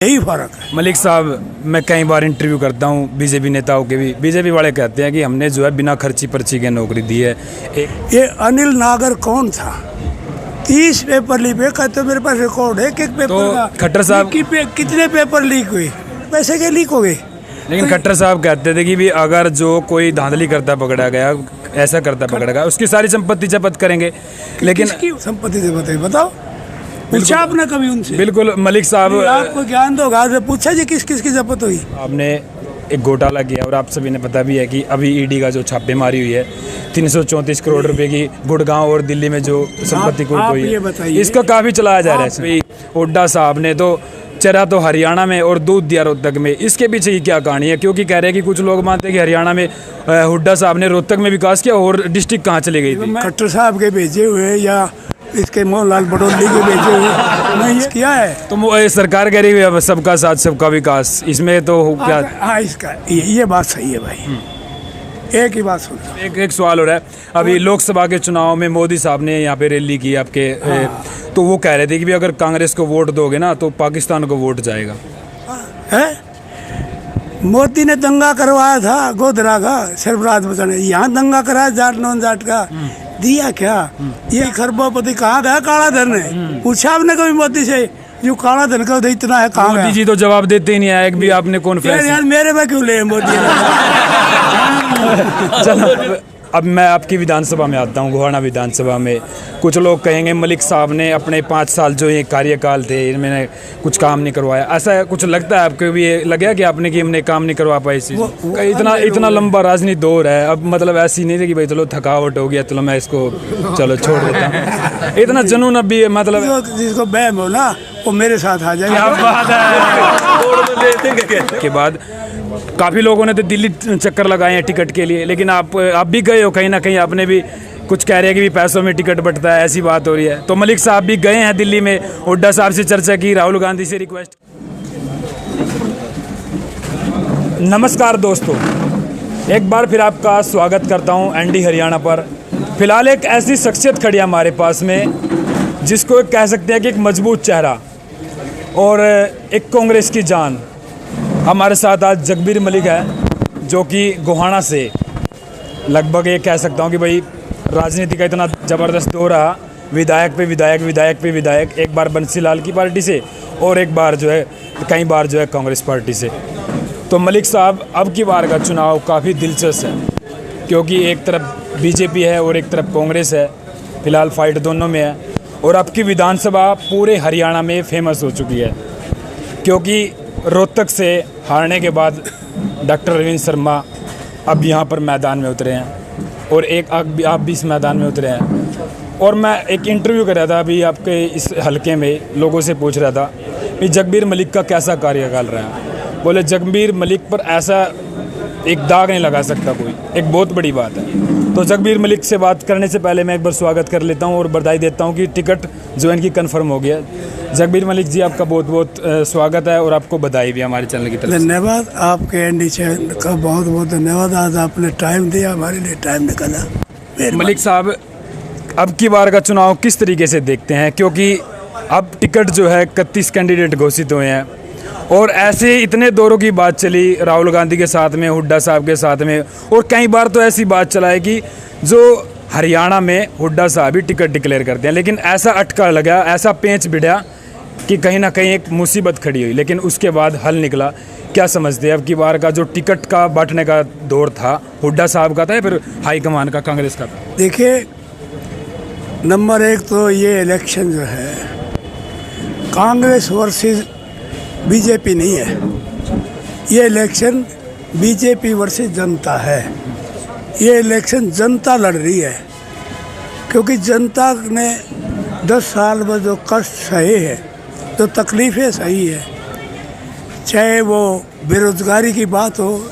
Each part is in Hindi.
यही फर्क है। मलिक साहब, मैं कई बार इंटरव्यू करता हूँ बीजेपी नेताओं के भी, बीजेपी वाले कहते हैं कि हमने जो है बिना खर्ची पर्ची के नौकरी दी है। ये अनिल नागर कौन था? 30 पेपर लीक हुए, कहते मेरे पास रिकॉर्ड है एक पेपर तो का। खट्टर साहब कितने पेपर लीक हुए, पैसे के लीक हो गए? लेकिन खट्टर साहब कहते थे कि भी अगर जो कोई धांधली करता पकड़ा गया, ऐसा करता पकड़ा गया, उसकी सारी संपत्ति जब्त करेंगे। लेकिन संपत्ति जब्त है, बताओ, पूछा आपने कभी उनसे? बिल्कुल मलिक साहब, आपको ज्ञान तो होगा, पूछा जी किस किस की जब्त हुई? आपने एक घोटाला किया और आप सभी ने पता भी है कि अभी ईडी का जो छापेमारी हुई है 334 करोड़ रुपए की गुड़गांव और दिल्ली में जो संपत्ति कुर्क हुई है, इसका काफी चलाया जा रहा है। हुड्डा साहब ने तो चरा तो हरियाणा में और दूध दिया रोहतक में, इसके पीछे की क्या कहानी है? क्योंकि कह रहे हैं कि कुछ लोग मानते हैं कि हरियाणा में हुड्डा साहब ने रोहतक में विकास किया और डिस्ट्रिक्ट कहाँ चली गई थी? खट्टर साहब के भेजे हुए या इसके मोहनलाल बटोली के भेजे हुए नहीं किया है। तो सरकार कह रही है सबका साथ सबका विकास, इसमें तो क्या? हाँ, इसका ये बात सही है भाई। एक ही बात सुन, एक सवाल हो रहा है। अभी लोकसभा के चुनाव में मोदी साहब ने यहाँ पे रैली की आपके, तो वो कह रहे थे कि भी अगर कांग्रेस को वोट दोगे ना तो पाकिस्तान को वोट जाएगा। है मोदी ने दंगा करवाया था गोधरा का, सरफराज बचाने, यहाँ दंगा कराया जाट नॉन जाट का, दिया क्या? ये खरबोपति कहाँ गया काला धन है? पूछा आपने कभी मोदी से जो काला धन का इतना है कहाँ? मोदी जी तो जवाब देते ही नहीं है, एक भी आपने कॉन्फ्रेंस। यार मेरे में क्यों ले मोदी? चलो अब मैं आपकी विधानसभा में आता हूँ, गोहाना विधानसभा में। कुछ लोग कहेंगे मलिक साहब ने अपने 5 साल जो ये कार्यकाल थे इनमें कुछ काम नहीं करवाया, ऐसा कुछ लगता है आपको भी? लगेगा कि आपने कि हमने काम नहीं करवा पाई? इतना लंबा राजनीति दौर है, अब मतलब ऐसी नहीं थी कि भाई चलो थकावट हो गया, चलो मैं इसको चलो छोड़ देता हूँ। इतना जुनून अब भी मतलब जिसको बहम हो ना वो मेरे साथ आ जाएगा। के बाद काफ़ी लोगों ने तो दिल्ली चक्कर लगाए हैं टिकट के लिए, लेकिन आप भी गए हो कहीं ना कहीं, आपने भी कुछ कह रहे हैं कि भी पैसों में टिकट बंटता है, ऐसी बात हो रही है। तो मलिक साहब भी गए हैं दिल्ली में, हुड्डा साहब से चर्चा की, राहुल गांधी से रिक्वेस्ट। नमस्कार दोस्तों, एक बार फिर आपका स्वागत करता हूं एनडी हरियाणा पर। फिलहाल एक ऐसी शख्सियत खड़ी है हमारे पास में जिसको कह सकते हैं कि एक मजबूत चेहरा और एक कांग्रेस की जान। हमारे साथ आज जगबीर मलिक है जो कि गोहाना से लगभग ये कह सकता हूँ कि भाई राजनीति का इतना ज़बरदस्त दौर रहा, विधायक पे विधायक, विधायक पे विधायक, एक बार बंसीलाल की पार्टी से और एक बार जो है कई बार जो है कांग्रेस पार्टी से। तो मलिक साहब अब की बार का चुनाव काफ़ी दिलचस्प है क्योंकि एक तरफ बीजेपी है और एक तरफ कांग्रेस है, फिलहाल फाइट दोनों में है। और अब की विधानसभा पूरे हरियाणा में फेमस हो चुकी है क्योंकि रोहतक से हारने के बाद डॉक्टर रविंद्र शर्मा अब यहाँ पर मैदान में उतरे हैं और एक आप भी इस मैदान में उतरे हैं। और मैं एक इंटरव्यू कर रहा था अभी आपके इस हलके में, लोगों से पूछ रहा था कि जगबीर मलिक का कैसा कार्यकाल रहा। बोले जगबीर मलिक पर ऐसा एक दाग नहीं लगा सकता कोई, एक बहुत बड़ी बात है। तो जगबीर मलिक से बात करने से पहले मैं एक बार स्वागत कर लेता हूं और बधाई देता हूं कि टिकट जो इनकी कंफर्म हो गया। जगबीर मलिक जी, आपका बहुत बहुत स्वागत है और आपको बधाई भी हमारे चैनल की तरफ से। धन्यवाद, आपके एनडी चैनल का बहुत बहुत धन्यवाद। आज आपने टाइम दिया, हमारे लिए टाइम निकाला। मलिक साहब, अब की बार का चुनाव किस तरीके से देखते हैं? क्योंकि अब टिकट जो है 31 कैंडिडेट घोषित हुए हैं और ऐसे इतने दौरों की बात चली, राहुल गांधी के साथ में, हुड्डा साहब के साथ में, और कई बार तो ऐसी बात चला है कि जो हरियाणा में हुड्डा साहब ही टिकट डिक्लेयर करते हैं, लेकिन ऐसा अटका लगा, ऐसा पेंच भिड़ा कि कहीं ना कहीं एक मुसीबत खड़ी हुई, लेकिन उसके बाद हल निकला। क्या समझते हैं अब की बार का जो टिकट का बांटने का दौर था, हुड्डा साहब का था या फिर हाईकमान का, कांग्रेस का था? देखिए, नंबर 1 तो ये इलेक्शन जो है कांग्रेस वर्सेस बीजेपी नहीं है, ये इलेक्शन बीजेपी वर्सेस जनता है। ये इलेक्शन जनता लड़ रही है क्योंकि जनता ने 10 साल में जो कष्ट सहे हैं, जो तकलीफ़ें सही है, चाहे वो बेरोज़गारी की बात हो,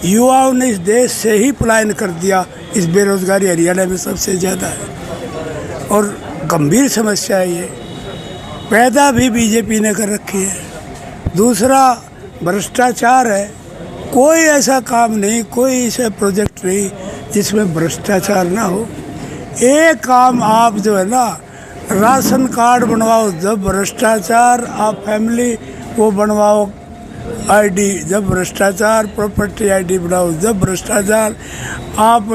युवाओं ने इस देश से ही पलायन कर दिया। इस बेरोज़गारी हरियाणा में सबसे ज़्यादा है और गंभीर समस्या है ये, पैदा भी बीजेपी ने कर रखी है। दूसरा भ्रष्टाचार है, कोई ऐसा काम नहीं, कोई ऐसा प्रोजेक्ट नहीं जिसमें भ्रष्टाचार ना हो। एक काम आप जो है ना, राशन कार्ड बनवाओ, जब भ्रष्टाचार आप फैमिली वो बनवाओ आईडी, जब भ्रष्टाचार, प्रॉपर्टी आईडी बनाओ जब भ्रष्टाचार, आप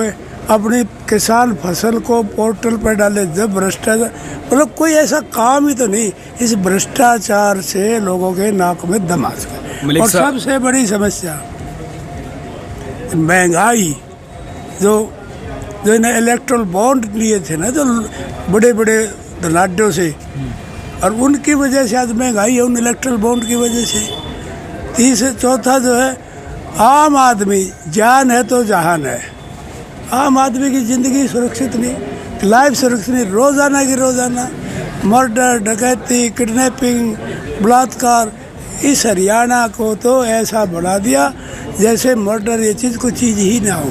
अपनी किसान फसल को पोर्टल पर डाले जब भ्रष्टाचार, मतलब कोई ऐसा काम ही तो नहीं। इस भ्रष्टाचार से लोगों के नाक में दम आ गया। और सबसे बड़ी समस्या महंगाई, जो इन्हें इलेक्ट्रल बॉन्ड लिए थे ना, जो बड़े बड़े धनाढ्यों से, और उनकी वजह से आज महंगाई है, उन इलेक्ट्रल बॉन्ड की वजह से। चौथा जो है, आम आदमी, जान है तो जहान है। आम आदमी की ज़िंदगी सुरक्षित नहीं, लाइफ सुरक्षित नहीं। रोज़ाना की रोज़ाना मर्डर, डकैती, किडनैपिंग, बलात्कार। इस हरियाणा को तो ऐसा बना दिया जैसे मर्डर ये चीज़ कोई चीज़ ही ना हो।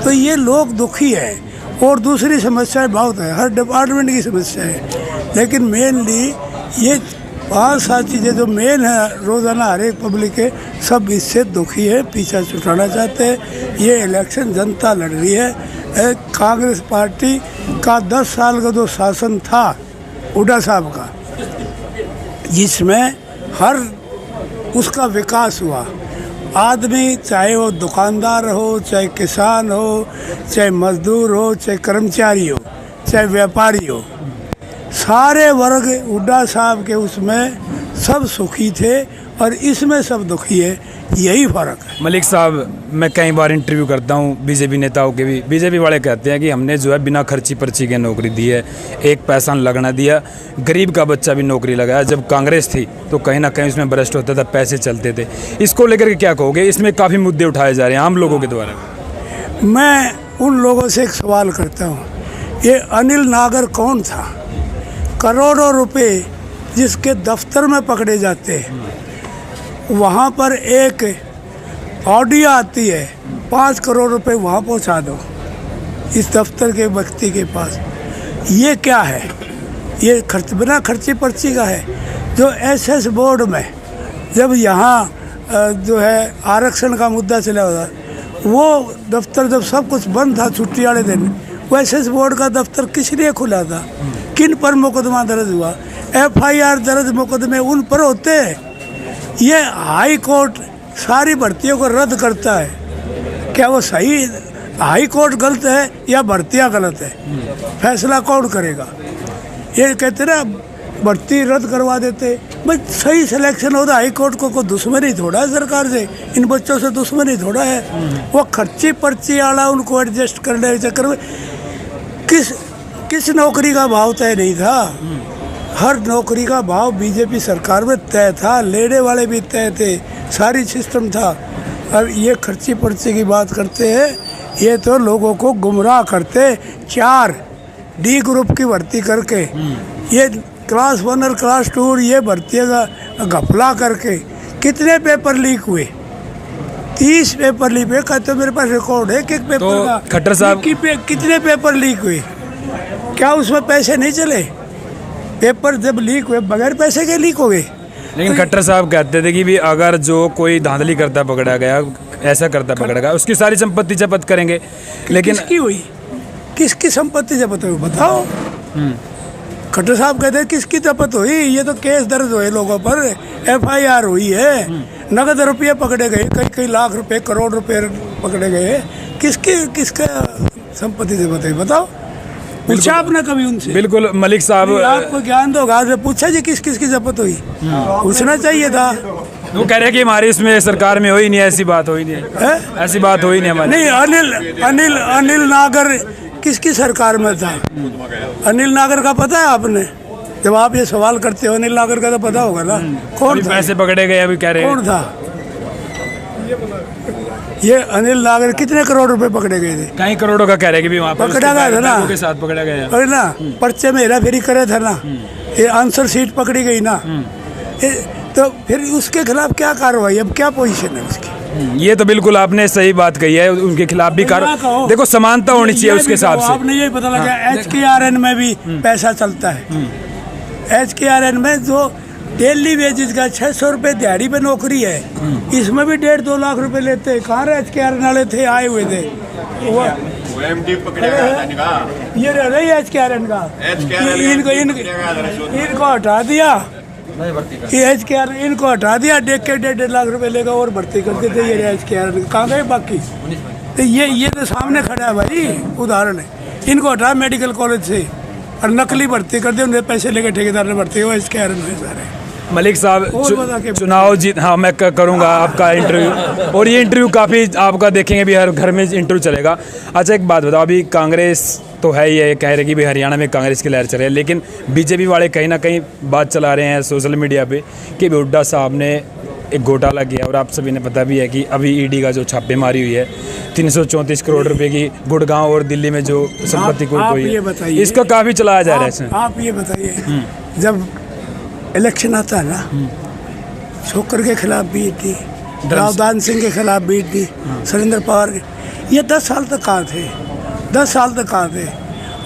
तो ये लोग दुखी हैं। और दूसरी समस्याएं बहुत है, हर डिपार्टमेंट की समस्या है, लेकिन मेनली ये 5-7 चीज़ें जो मेन है रोज़ाना हर एक पब्लिक के, सब इससे दुखी है, पीछा छुटाना चाहते हैं। ये इलेक्शन जनता लड़ रही है। कांग्रेस पार्टी का 10 साल का जो शासन था हुड्डा साहब का, जिसमें हर उसका विकास हुआ। आदमी चाहे वो दुकानदार हो, चाहे किसान हो, चाहे मजदूर हो, चाहे कर्मचारी हो, चाहे व्यापारी हो, सारे वर्ग हुड्डा साहब के उसमें सब सुखी थे, और इसमें सब दुखी है। यही फ़र्क है। मलिक साहब, मैं कई बार इंटरव्यू करता हूँ बीजेपी नेताओं के भी। बीजेपी वाले कहते हैं कि हमने जो है बिना खर्ची पर्ची के नौकरी दी है, एक पैसा लगना दिया, गरीब का बच्चा भी नौकरी लगाया। जब कांग्रेस थी तो कहीं ना कहीं उसमें भ्रष्ट होता था, पैसे चलते थे। इसको लेकर के क्या कहोगे? इसमें काफ़ी मुद्दे उठाए जा रहे हैं आम लोगों के द्वारा। मैं उन लोगों से एक सवाल करता हूँ, ये अनिल नागर कौन था? करोड़ों रुपए जिसके दफ्तर में पकड़े जाते हैं, वहाँ पर एक ऑडियो आती है, 5 करोड़ रुपए वहाँ पहुँचा दो इस दफ्तर के व्यक्ति के पास। ये क्या है? ये बिना खर्ची पर्ची का है। जो एसएस बोर्ड में जब यहाँ जो है आरक्षण का मुद्दा चला हुआ, वो दफ्तर जब सब कुछ बंद था छुट्टी वाले दिन, वो एसएस बोर्ड का दफ्तर किस लिए खुला था? किन पर मुकदमा दर्ज हुआ? एफआईआर दर्ज मुकदमे उन पर होते हैं। ये हाई कोर्ट सारी भर्तियों को रद्द करता है। क्या वो सही? हाई कोर्ट गलत है या भर्तियाँ गलत है? फैसला कौन करेगा? ये कहते ना भर्ती रद्द करवा देते। भाई सही सिलेक्शन होता, हाई कोर्ट को कोई दुश्मनी थोड़ा है सरकार से, इन बच्चों से दुश्मनी थोड़ा है। वो खर्ची पर्ची वाला उनको एडजस्ट करने के चक्कर में किस नौकरी का भाव तय नहीं था। हर नौकरी का भाव बीजेपी सरकार में तय था, लेने वाले भी तय थे, सारी सिस्टम था। और ये खर्ची पर्ची की बात करते हैं, ये तो लोगों को गुमराह करते। 4 डी ग्रुप की भर्ती करके, ये क्लास 1 और क्लास 2 ये भर्तियों का घपला करके कितने पेपर लीक हुए? 30 पेपर लीक हुए। कहते मेरे पास रिकॉर्ड है कि पेपर तो का खट्टर साहब कितने पेपर लीक हुए? क्या उसमें पैसे नहीं चले? पेपर जब लीक हुए बगैर पैसे के लीक हो गए। लेकिन खट्टर साहब कहते थे कि भी अगर जो कोई धांधली करता पकड़ा गया, ऐसा करता पकड़ा गया, उसकी सारी संपत्ति जब्त करेंगे। लेकिन किसकी हुई? किसकी संपत्ति जब्त हुई बताओ? खट्टर साहब कहते हैं किसकी जब्त हुई? ये तो केस दर्ज हुए लोगों पर, एफआईआर हुई है, नगद रुपये पकड़े गए, कई लाख रुपए, करोड़ रुपए पकड़े गए। किसका संपत्ति जब्त हुई बताओ? पूछा आपने कभी उनसे? बिल्कुल मलिक साहब, आपको ज्ञान तो होगा, पूछा जी किस की जब्त हुई? पूछना चाहिए था। वो कह रहे हैं कि हमारी इसमें सरकार में हो ही नहीं, ऐसी बात हो ही नहीं है। ऐसी बात हो ही नहीं हमारी। नहीं, अनिल नागर किसकी सरकार में था? अनिल नागर का पता है आपने? जब आप ये सवाल करते हो, अनिल नागर का तो पता होगा ना। कौन था? पैसे पकड़े गए अभी कह रहे हैं। कौन था ये अनिल नागर? कितने करोड़ रुपए पकड़े गए थे? कई करोड़ों का कह रहे हैं कि भी वहाँ पर पकड़ा गया था ना, के साथ पकड़ा गया अरे ना, पर्चे में हेरा फेरी करे था ना, ये आंसर शीट पकड़ी गई ना, तो फिर उसके खिलाफ क्या कार्रवाई? अब क्या पोजीशन है उसकी? ये तो बिल्कुल आपने सही बात कही है, उनके खिलाफ भी कार्रवाई। देखो समानता होनी चाहिए उसके हिसाब से। आपने यही पता लगा HKRN में भी पैसा चलता है। HKRN में जो डेली वेजेस का 600 रुपये दिहाड़ी पे नौकरी है, इसमें भी 1.5-2 लाख रुपए लेते हैं। कहाँ HKRN वाले थे, आए हुए थे वो MD पकड़ेगा ये रही HKRN का, इनको हटा दिया, ये एच के आर इनको हटा दिया, 1.5 लाख रुपए लेगा और भर्ती कर देते। ये एच के आर कहाँ गए बाकी? तो ये तो सामने खड़ा है भाई, उदाहरण है। इनको हटा मेडिकल कॉलेज से और नकली भर्ती कर दे, उन्हें पैसे लेके ठेकेदार ने भर्ती हो, एच के आर में सारे। मलिक साहब चुनाव जीत, हाँ मैं करूँगा आपका इंटरव्यू, और ये इंटरव्यू काफ़ी आपका देखेंगे भी, हर घर में इंटरव्यू चलेगा। अच्छा एक बात बताओ, अभी कांग्रेस तो है, ये कह रहे कि भाई हरियाणा में कांग्रेस की लहर चल रही है, लेकिन बीजेपी वाले कहीं ना कहीं बात चला रहे हैं सोशल मीडिया पे कि हुड्डा साहब ने एक घोटाला किया, और आप सभी ने पता भी है कि अभी ईडी का जो छापेमारी हुई है 334 करोड़ रुपए की गुड़गांव और दिल्ली में जो संपत्ति को हुई है, इसका काफ़ी चलाया जा रहा है। आप ये बताइए, जब इलेक्शन आता है ना, छोकर के खिलाफ बीट दी, रावदान सिंह के खिलाफ बीट दी, सुरेंद्र पवार के, ये 10 साल तक कहाँ थे? 10 साल तक कहाँ थे?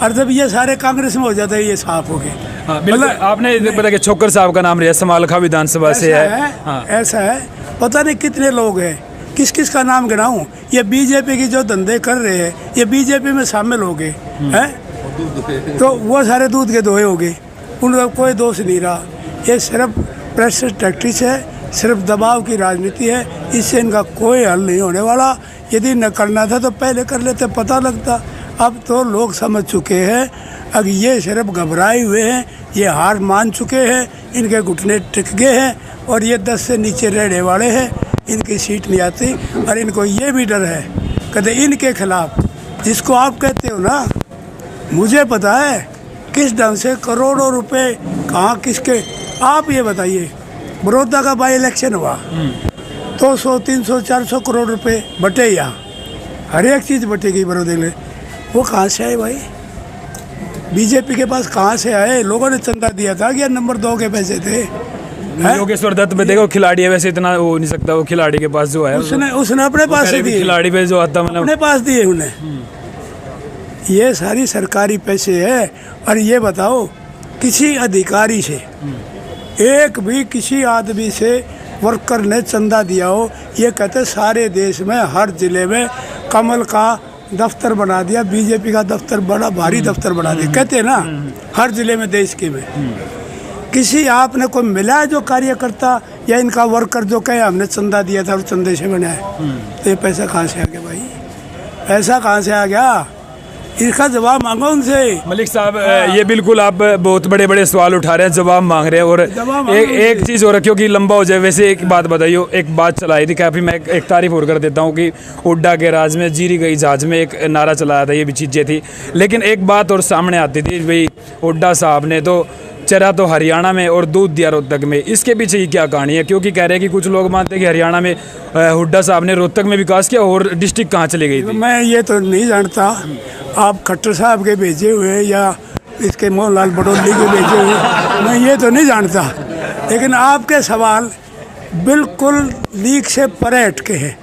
और जब ये सारे कांग्रेस में हो जाते हैं, ये साफ हो गए। मतलब आपने पता कि छोकर साहब का नाम रिया समालखा विधानसभा से है। हाँ। ऐसा है, पता नहीं कितने लोग हैं, किस किस का नाम गिनाऊं? ये बीजेपी की जो धंधे कर रहे हैं, ये बीजेपी में शामिल हो गए हैं, तो वो सारे दूध के दोहे हो गए, उनका कोई दोष नहीं रहा। ये सिर्फ प्रेशर टैक्टिक्स है, सिर्फ दबाव की राजनीति है, इससे इनका कोई हल नहीं होने वाला। यदि न करना था तो पहले कर लेते, पता लगता। अब तो लोग समझ चुके हैं, अब ये सिर्फ घबराए हुए हैं, ये हार मान चुके हैं, इनके घुटने टिक गए हैं, और ये 10 से नीचे रहने वाले हैं, इनकी सीट नहीं आती। और इनको ये भी डर है, कहते इनके खिलाफ, जिसको आप कहते हो ना, मुझे पता है किस ढंग से करोड़ों रुपए कहाँ किसके। आप ये बताइए, बड़ौदा का बाई इलेक्शन हुआ, 200, 300, 400 करोड़ रुपए बटे, यहाँ हर एक चीज़ बटेगी बड़ौदे में। वो कहाँ से आए भाई? बीजेपी के पास कहाँ से आए? लोगों ने चंदा दिया था कि नंबर 2 के पैसे थे। योगेश्वर दत्त पे देखो, खिलाड़ी है, वैसे इतना हो नहीं सकता, वो खिलाड़ी के पास जो है उसने अपने पास दिए, खिलाड़ी पे जो आता मतलब अपने पास दिए उन्हें। ये सारी सरकारी पैसे है। और ये बताओ, किसी अधिकारी से, एक भी किसी आदमी से वर्कर ने चंदा दिया हो? ये कहते सारे देश में हर जिले में कमल का दफ्तर बना दिया, बीजेपी का दफ्तर बड़ा भारी दफ्तर बना दिया, कहते हैं ना, हर जिले में देश के में। किसी आपने कोई मिला है जो कार्यकर्ता या इनका वर्कर जो कहे हमने चंदा दिया था और चंदे से बनाया? तो ये पैसा कहाँ से आ गया भाई? पैसा कहाँ से आ गया? इसका जवाब मांगो उनसे। मलिक साहब, ये बिल्कुल आप बहुत बड़े बड़े सवाल उठा रहे हैं, जवाब मांग रहे हैं। और एक चीज़ और क्योंकि लंबा हो जाए, वैसे एक बात बताइए, एक बात चलाई थी काफ़ी, मैं एक तारीफ और कर देता हूँ कि हुड्डा के राज में जीरी गई जहाज में एक नारा चलाया था, ये भी चीज़ें थी। लेकिन एक बात और सामने आती थी भाई, हुड्डा साहब ने तो चरा तो हरियाणा में और दूध दिया रोहतक में, इसके पीछे ही क्या कहानी है? क्योंकि कह रहे हैं कि कुछ लोग मानते हैं कि हरियाणा में हुड्डा साहब ने रोहतक में विकास किया, और डिस्ट्रिक्ट कहाँ चली गई थी? मैं ये तो नहीं जानता, आप खट्टर साहब के भेजे हुए या इसके मोहनलाल बडोली के भेजे हुए, मैं ये तो नहीं जानता। लेकिन आपके सवाल बिल्कुल लीक से परे हटके हैं।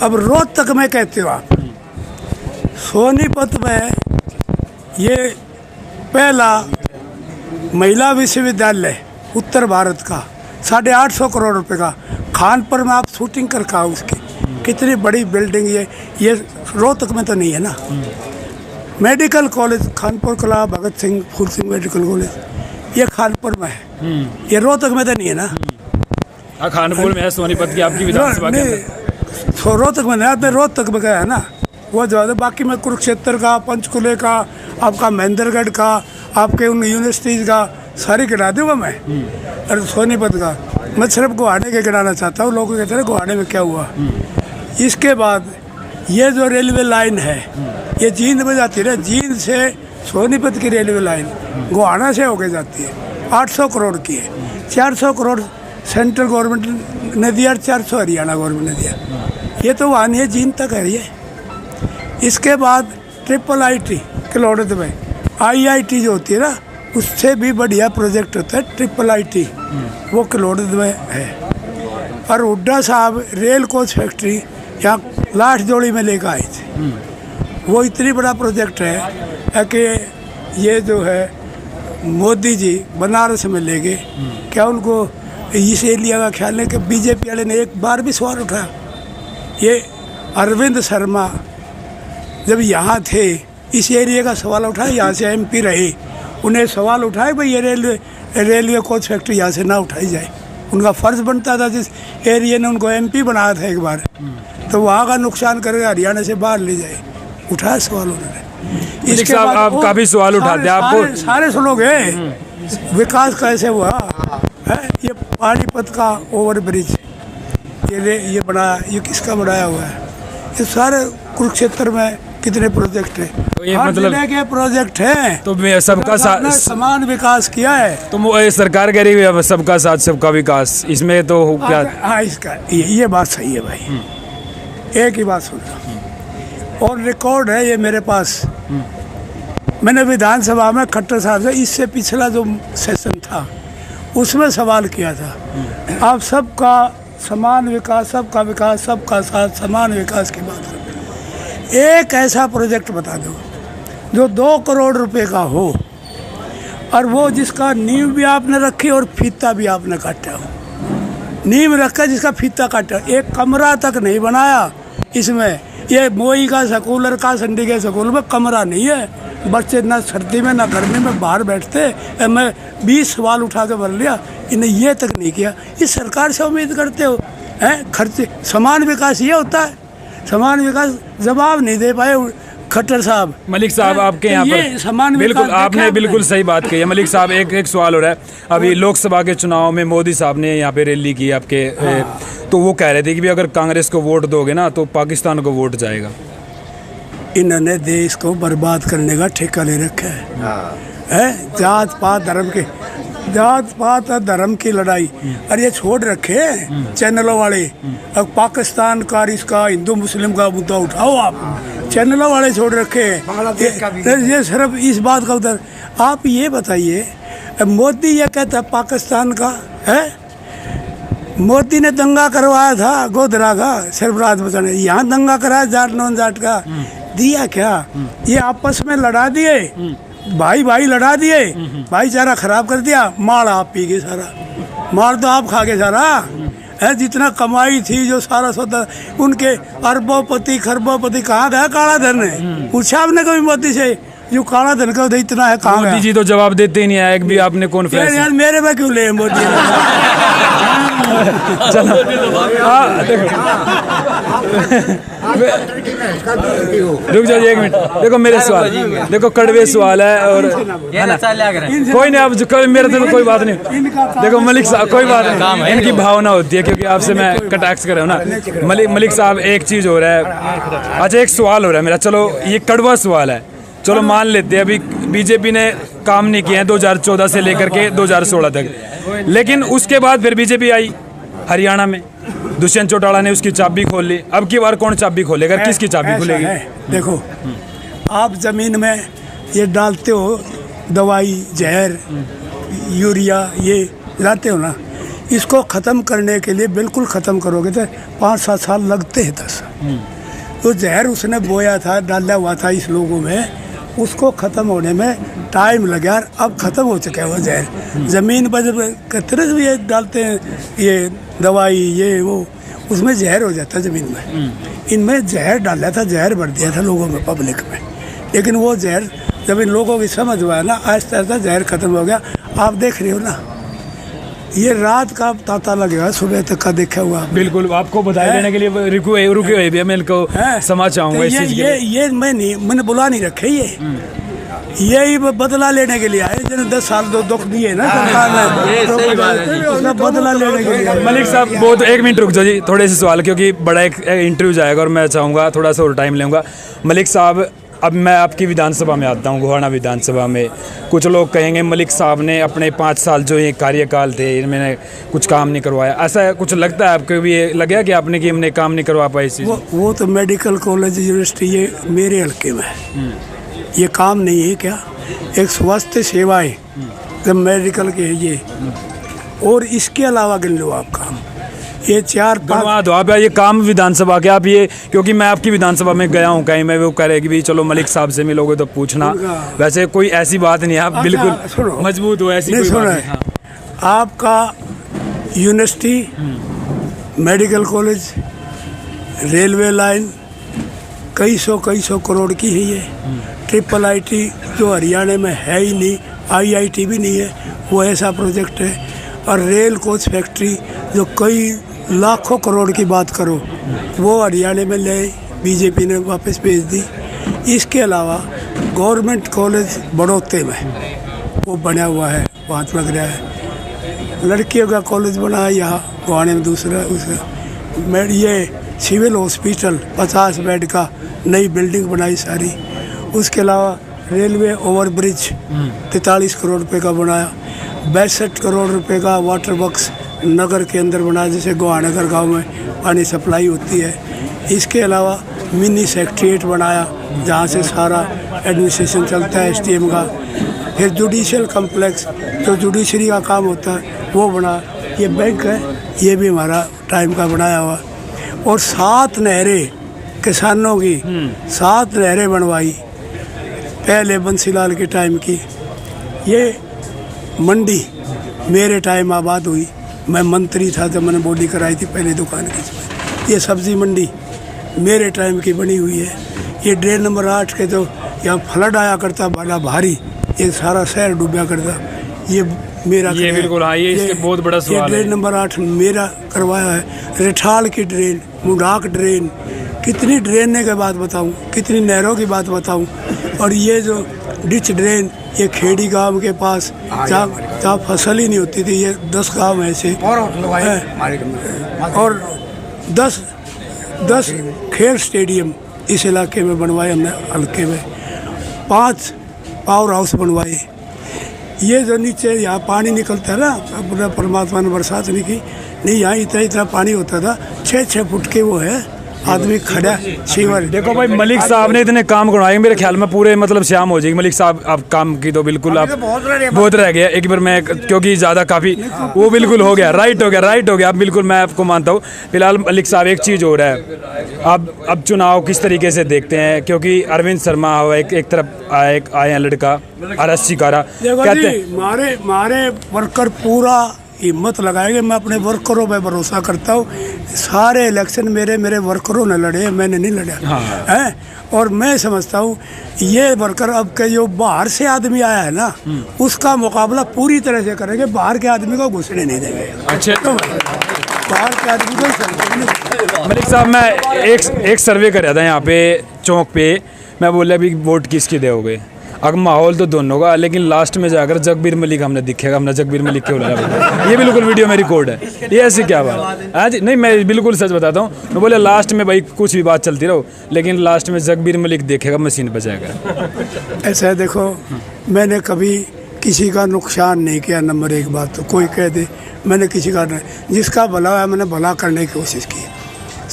अब रोहतक में कहते हो आप, सोनीपत में ये पहला महिला विश्वविद्यालय उत्तर भारत का 850 करोड़ रुपए का, खानपुर में आप शूटिंग कर का उसकी कितनी बड़ी बिल्डिंग, ये रोहतक में तो नहीं है ना। मेडिकल कॉलेज खानपुर कला भगत सिंह फूल सिंह मेडिकल कॉलेज, ये खानपुर में है, ये रोहतक में तो नहीं है ना। खानपुर में है, सोनीपत की आपकी विधानसभा के अंदर। रोहतक में नहीं, रोहतक में गया है ना वो जो है। बाकी में कुरुक्षेत्र का, पंचकुले का, आपका महेंद्रगढ़ का, आपके उन यूनिवर्सिटीज़ का सारी गिना दूँगा मैं। और सोनीपत का मैं सिर्फ गुवाहाटी के गिनाना चाहता हूँ। लोग कहते हैं गुवाहाटी में क्या हुआ। इसके बाद ये जो रेलवे लाइन है, ये जींद में जाती है ना, जींद से सोनीपत की रेलवे लाइन गुवाहाटी से होके जाती है, 800 करोड़ की है। 400 करोड़ सेंट्रल गवर्नमेंट ने दिया, 400 हरियाणा गवर्नमेंट ने दिया। ये तो वहाँ नहीं है, जींद तक है ये। इसके बाद IIIT किलोड़त में, IIT जो होती है ना, उससे भी बढ़िया प्रोजेक्ट होता है IIIT, वो किलोड़त में है। और हुड्डा साहब रेल कोच फैक्ट्री यहाँ लाठ जोड़ी में लेकर आए थे। वो इतनी बड़ा प्रोजेक्ट है कि ये जो है मोदी जी बनारस में ले गए। क्या उनको इस एरिया का ख्याल है कि बीजेपी वाले ने एक बार भी सवाल उठाया? ये अरविंद शर्मा जब यहाँ थे, इस एरिया का सवाल उठाया, यहाँ से MP रहे, उन्हें सवाल उठाए भाई ये रेलवे कोच फैक्ट्री यहाँ से ना उठाई जाए। उनका फर्ज बनता था, जिस एरिया ने उनको MP बनाया था एक बार, तो वहाँ का नुकसान करके हरियाणा से बाहर ले जाए। उठाया सवाल उन्होंने। इसके बाद आप काफी सवाल उठाते हैं, आपको सारे सुनोगे। विकास कैसे हुआ है? ये पानीपत का ओवरब्रिज ये बनाया, ये किसका बनाया हुआ है? ये सारे कुरुक्षेत्र में कितने प्रोजेक्ट हैं? तो ये हर मतलब जिले के प्रोजेक्ट हैं। तो सबका साथ समान विकास किया है। तो वो सरकार कह रही है सबका साथ सबका विकास, इसमें तो क्या? हाँ, इसका ये बात सही है भाई। एक ही बात सुन लो, और रिकॉर्ड है ये मेरे पास। मैंने विधानसभा में खट्टर साहब से इससे पिछला जो सेशन था उसमें सवाल किया था। आप सबका समान विकास, सबका विकास, सबका साथ, समान विकास की बात करते, एक ऐसा प्रोजेक्ट बता दो जो 2 करोड़ रुपए का हो, और वो जिसका नींव भी आपने रखी और फीता भी आपने काटा हो। नींव रखा जिसका फीता काटा, एक कमरा तक नहीं बनाया इसमें। ये मोई का स्कूल और का संडी के स्कूल में कमरा नहीं है। बच्चे ना सर्दी में ना गर्मी में बाहर बैठते। मैं 20 सवाल उठा के भर लिया, इन्हें ये तक नहीं किया। इस सरकार से उम्मीद करते हो हैं खर्चे? समान विकास ये होता है? समान विकास जवाब नहीं दे पाए खट्टर साहब। मलिक साहब आपके यहाँ पर समान बिल्कुल आपने बिल्कुल सही बात कही है। मलिक साहब एक सवाल हो रहा है। अभी लोकसभा के चुनाव में मोदी साहब ने यहाँ पे रैली की आपके, तो वो कह रहे थे कि भी अगर कांग्रेस को वोट दोगे ना तो पाकिस्तान को वोट जाएगा। इन्होंने देश को बर्बाद करने का ठेका ले रखा है। जात पात और धर्म की लड़ाई, और ये छोड़ रखे चैनलों वाले। अब पाकिस्तान का, इसका हिंदू मुस्लिम का मुद्दा उठाओ आप, चैनलों वाले छोड़ रखे ये सिर्फ इस बात का उधर। आप ये बताइए, मोदी ये कहता है पाकिस्तान का है, मोदी ने दंगा करवाया था गोधरा का, सिर्फ रात बचाने। यहाँ दंगा कराया जाट नॉन जाट का, दिया क्या? ये आपस में लड़ा दिए, भाई लड़ा दिए, भाईचारा खराब कर दिया। मार आप पी गए सारा, मार तो आप खा गए सारा है। जितना कमाई थी जो सारा सौदा, उनके अरबोपति खरबोपति कहाँ गया? काला धन है। पूछा आपने कभी मोदी से जो काला धन का इतना है कहाँ गया? मोदी जी तो जवाब देते ही नहीं है। एक भी आपने कॉन्फ्रेंस यार मेरे में क्यों ले मोदी? चलो रुक जाइए एक मिनट। देखो मेरे सवाल, देखो कड़वे सवाल है और है ना, कोई नहीं, आप जो मेरे तो कोई बात नहीं। देखो मलिक साहब कोई बात नहीं, इनकी भावना होती है क्योंकि आपसे मैं कटैक्स कर रहा हूँ ना। मलिक साहब एक चीज़ हो रहा है, अच्छा एक सवाल हो रहा है मेरा। चलो ये कड़वा सवाल है, चलो मान लेते हैं अभी बीजेपी ने काम नहीं किए हैं 2014 से लेकर के 2016 तक, लेकिन उसके बाद फिर बीजेपी आई हरियाणा में, दुष्यंत चौटाला ने उसकी चाबी खोल ली। अब की बार कौन चाबी खोलेगा, किसकी चाबी खुलेगी? देखो आप जमीन में ये डालते हो दवाई, जहर, यूरिया, ये लाते हो ना, इसको ख़त्म करने के लिए बिल्कुल ख़त्म करोगे तो 5-7 साल लगते हैं 10। तो जहर उसने बोया था, डाला हुआ था इस लोगों में, उसको ख़त्म होने में टाइम लगा। अब ख़त्म हो चुका है वो जहर। ज़मीन पर जब कतरे से ये डालते हैं ये दवाई ये वो, उसमें जहर हो जाता है ज़मीन में। इनमें जहर डाला था, जहर भर दिया था लोगों में, पब्लिक में। लेकिन वो जहर जब इन लोगों की समझ हुआ ना, आहिस्ता आहिस्ता जहर ख़त्म हो गया। आप देख रहे हो ना, ये रात का तांता लगेगा, सुबह तक का देखा हुआ। बिल्कुल, आपको बधाई देने के लिए रुके हुए भी मैं इनको समझ चाहूँगा। ये मैंने बुला नहीं रखे, यही बदला लेने के लिए आए, जिन्हें 10 साल दुख दिए ना सरकार ने, बदला लेने के लिए। मलिक साहब बहुत, एक मिनट रुक जाओ जी, थोड़े से सवाल, क्योंकि बड़ा एक इंटरव्यू जाएगा और मैं चाहूँगा थोड़ा सा और टाइम लूँगा। मलिक साहब, अब मैं आपकी विधानसभा में आता हूँ, गोहाना विधानसभा में। कुछ लोग कहेंगे मलिक साहब ने अपने 5 साल जो ये कार्यकाल थे इनमें कुछ काम नहीं करवाया, ऐसा कुछ लगता है आपको भी? ये लगा कि आपने कि हमने काम नहीं करवा पाई? वो तो मेडिकल कॉलेज यूनिवर्सिटी ये मेरे हल्के में है, ये काम नहीं है क्या? एक स्वास्थ्य सेवाएं जब मेडिकल के ये, और इसके अलावा गिन लो आप काम, ये 4-5 दो आप ये काम विधानसभा के। आप ये, क्योंकि मैं आपकी विधानसभा में गया हूँ कहीं, मैं वो कह रहे कि भी चलो मलिक साहब से मिलोगे तो पूछना, वैसे कोई ऐसी बात नहीं है, आप बिल्कुल मजबूत हो, ऐसी कोई बात नहीं। आपका university, medical college, railway line कई सौ करोड़ की है ये। ट्रिपल IT जो हरियाणा में है ही नहीं, IIT भी नहीं है, वो ऐसा प्रोजेक्ट है। और रेल कोच फैक्ट्री जो कई लाखों करोड़ की बात करो, वो हरियाणा में ले बीजेपी ने वापस भेज दी। इसके अलावा गवर्नमेंट कॉलेज बड़ौते में वो बना हुआ है, वहाँ लग रहा है। लड़कियों का कॉलेज बना है यहाँ गुवाहाटी में, दूसरा उसका ये सिविल हॉस्पिटल 50 बेड का नई बिल्डिंग बनाई सारी। उसके अलावा रेलवे ओवरब्रिज 43 करोड़ रुपए का बनाया। 62 करोड़ रुपए का वाटर वर्क्स नगर के अंदर बनाया, जैसे गुहानगर गांव में पानी सप्लाई होती है। इसके अलावा मिनी सेक्रेटेरिएट बनाया, जहां से सारा एडमिनिस्ट्रेशन चलता है STM का। फिर जुडिशियल कम्प्लेक्स, जो जुडिशरी का काम होता है वो बना। ये बैंक है, ये भी हमारा टाइम का बनाया हुआ। और 7 नहरें किसानों की, 7 नहरें बनवाई पहले बंसीलाल के टाइम की। ये मंडी मेरे टाइम आबाद हुई, मैं मंत्री था जब मैंने बॉडी कराई थी पहले दुकान की। ये सब्जी मंडी मेरे टाइम की बनी हुई है। ये ड्रेन नंबर 8 के जो यहाँ फ्लड आया करता बड़ा भारी, ये सारा शहर डूबा करता, ये मेरा ये बिल्कुल हाँ, ये इसके बहुत बड़ा सवाल है। ड्रेन नंबर 8 मेरा करवाया है। रिठाल की ड्रेन, मुंडाक ड्रेन, कितनी ड्रेन के बात बताऊं, कितनी नहरों की बात बताऊं। और ये जो डिच ड्रेन, ये खेड़ी गांव के पास जहाँ फसल ही नहीं होती थी, ये 10 गांव ऐसे और 10 खेल स्टेडियम इस इलाके में बनवाए हमने। हल्के में 5 पावर हाउस बनवाए। ये जो नीचे यहाँ पानी निकलता है ना, अपना परमात्मा ने बरसात नहीं की, नहीं यहाँ इतना पानी होता था, 6 फुट के वो है, आदमी खड़ा सीवर। देखो भाई, मलिक साहब ने इतने काम करवाए, मेरे ख्याल में पूरे मतलब शाम हो जाएगी। मलिक साहब आप काम की तो बिल्कुल आप बहुत रह गया। एक बार मैं, क्योंकि ज़्यादा काफ़ी वो बिल्कुल हो गया, राइट हो गया आप बिल्कुल, मैं आपको मानता हूँ। फिलहाल मलिक साहब एक चीज़ हो रहा है, अब चुनाव किस तरीके से देखते हैं, क्योंकि अरविंद शर्मा एक तरफ आए हैं लड़का RS शिकारा, कहते हैं मारे वर्कर पूरा हिम्मत लगाएंगे। मैं अपने वर्करों पे भरोसा करता हूँ। सारे इलेक्शन मेरे वर्करों ने लड़े, मैंने नहीं लड़ा है। और मैं समझता हूँ ये वर्कर अब के जो बाहर से आदमी आया है ना, उसका मुकाबला पूरी तरह से करेंगे। बाहर के आदमी को घुसने नहीं देंगे। अच्छा, तो बाहर के आदमी को। मलिक साहब, मैं एक सर्वे कर रहा था यहाँ पे चौक पे, मैं बोला अभी वोट किसकी दोगे। अब माहौल तो दोनों का, लेकिन लास्ट में जाकर जगबीर मलिक हमने दिखेगा, हमने जगबीर मलिक क्यों लगा। ये बिल्कुल वीडियो में रिकॉर्ड है, ये ऐसी क्या बात है जी? नहीं, मैं बिल्कुल सच बताता हूँ। मैं बोले लास्ट में भाई कुछ भी बात चलती रहो, लेकिन लास्ट में जगबीर मलिक देखेगा, मशीन बजाएगा। ऐसा है, देखो मैंने कभी किसी का नुकसान नहीं किया। नंबर 1 बात तो कोई कह दे मैंने किसी का नहीं, जिसका भला है मैंने भला करने की कोशिश की।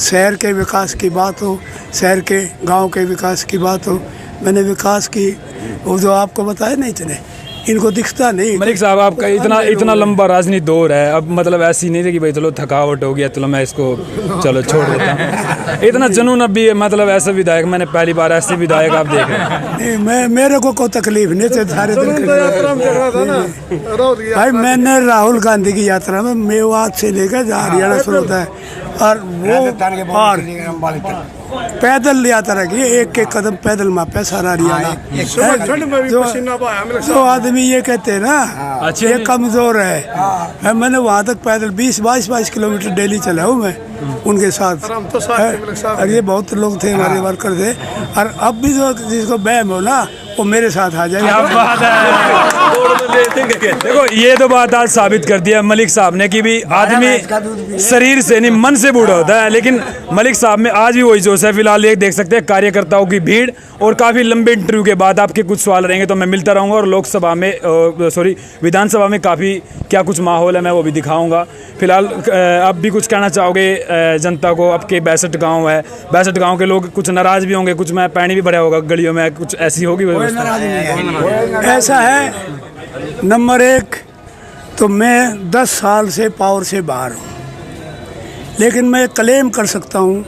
शहर के विकास की बात हो, शहर के गाँव के विकास की बात हो, मैंने विकास की। वो जो आपको बताया नहीं इतने, इनको दिखता नहीं। मलिक साहब, आपका इतना लंबा राजनीति दौर है, अब मतलब ऐसी नहीं थी कि भाई चलो थकावट हो गया, चलो मैं इसको चलो छोड़ देता हूँ। इतना जुनून अब भी, मतलब ऐसे विधायक मैंने पहली बार ऐसे विधायक आप देख रहे हैं। नहीं, मेरे को कोई तकलीफ नहीं थे सारे दिन भाई। मैंने राहुल गांधी की यात्रा में मेवात से लेकर जहाँ हरियाणा शुरू होता है, और वो और पैदल यात्रा की, एक कदम पैदल मापे सारा हरियाणा। जो आदमी ये कहते हैं ना ये कमजोर है, मैंने वहाँ तक पैदल 20-22 किलोमीटर डेली चला हूँ मैं उनके साथ। और ये बहुत लोग थे, हमारे वर्कर थे। और अब भी जो जिसको बहम हो ना, वो मेरे साथ आ जाए। देखो, ये तो बात आज साबित कर दिया मलिक साहब ने कि भी आदमी शरीर से नहीं मन से बूढ़ा होता है, लेकिन मलिक साहब में आज भी वही जोश है। फिलहाल ये देख सकते हैं कार्यकर्ताओं की भीड़, और काफ़ी लंबे इंटरव्यू के बाद आपके कुछ सवाल रहेंगे तो मैं मिलता रहूँगा। और लोकसभा में विधानसभा में काफ़ी क्या कुछ माहौल है मैं वो भी दिखाऊँगा। फिलहाल आप भी कुछ कहना चाहोगे जनता को? आपके 62 गाँव है, 62 गाँव के लोग कुछ नाराज़ भी होंगे, कुछ में पानी भी भरा होगा गलियों में, कुछ ऐसी होगी ऐसा है। नंबर 1 तो मैं 10 साल से पावर से बाहर हूँ, लेकिन मैं क्लेम कर सकता हूँ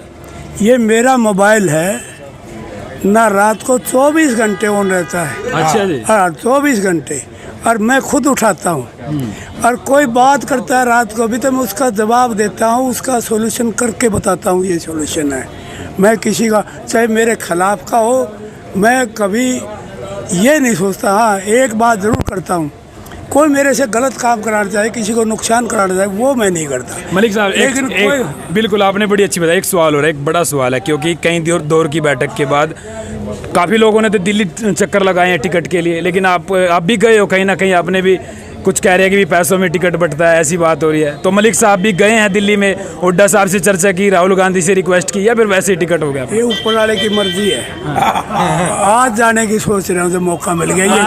ये मेरा मोबाइल है ना, रात को 24 घंटे ऑन रहता है। अच्छा जी। हाँ, 24 घंटे, और मैं खुद उठाता हूँ। और कोई बात करता है रात को भी तो मैं उसका जवाब देता हूँ, उसका सॉल्यूशन करके बताता हूँ ये सॉल्यूशन है। मैं किसी का चाहे मेरे खिलाफ का हो, मैं कभी ये नहीं सोचता। हाँ, एक बात ज़रूर सपोर्ट करता हूँ। कोई मेरे से गलत काम कराना चाहे, किसी को नुकसान कराना चाहे, वो मैं नहीं करता। मलिक साहब लेकिन बिल्कुल आपने बड़ी अच्छी बताया। एक सवाल हो रहा है, एक बड़ा सवाल है, क्योंकि कई दौर की बैठक के बाद काफ़ी लोगों ने तो दिल्ली चक्कर लगाए हैं टिकट के लिए, लेकिन आप भी गए हो, कहीं ना कहीं आपने भी कुछ कह रहे हैं कि भी पैसों में टिकट बंटता है, ऐसी बात हो रही है। तो मलिक साहब भी गए हैं दिल्ली में, हुड्डा साहब से चर्चा की, राहुल गांधी से रिक्वेस्ट की, या फिर वैसे ही टिकट हो गया? ये ऊपर वाले की मर्जी है। आज जाने की सोच रहे हूँ, तो मौका मिल गया। ये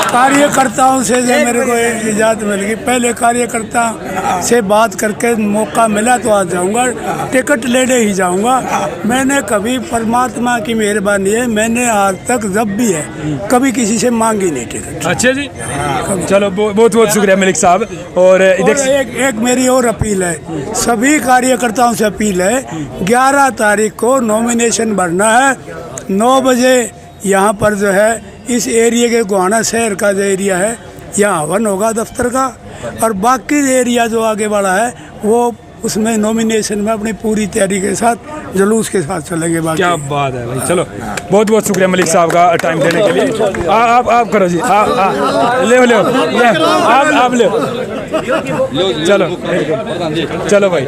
कार्यकर्ताओं से जो मेरे को इजाज़त मिल गई, पहले कार्यकर्ता से बात करके मौका मिला तो आज जाऊँगा, टिकट लेने ही जाऊँगा। मैंने कभी, परमात्मा की मेहरबानी है, मैंने आज तक जब भी है कभी किसी से मांगी नहीं टिकट। अच्छा जी, चलो बहुत बहुत शुक्रिया मलिक साहब। और एक मेरी और अपील है, सभी कार्यकर्ताओं से अपील है, 11 तारीख को नॉमिनेशन भरना है। 9 बजे यहाँ पर जो है इस एरिया के गोहाना शहर का जो एरिया है, यहाँ हवन होगा दफ्तर का, और बाकी एरिया जो आगे वाला है वो उसमें नॉमिनेशन में अपनी पूरी तैयारी के साथ जुलूस के साथ चलेंगे। क्या बात है भाई। चलो बहुत बहुत शुक्रिया मलिक साहब का टाइम देने के लिए। आप करो जी, ले आप ले चलो भाई।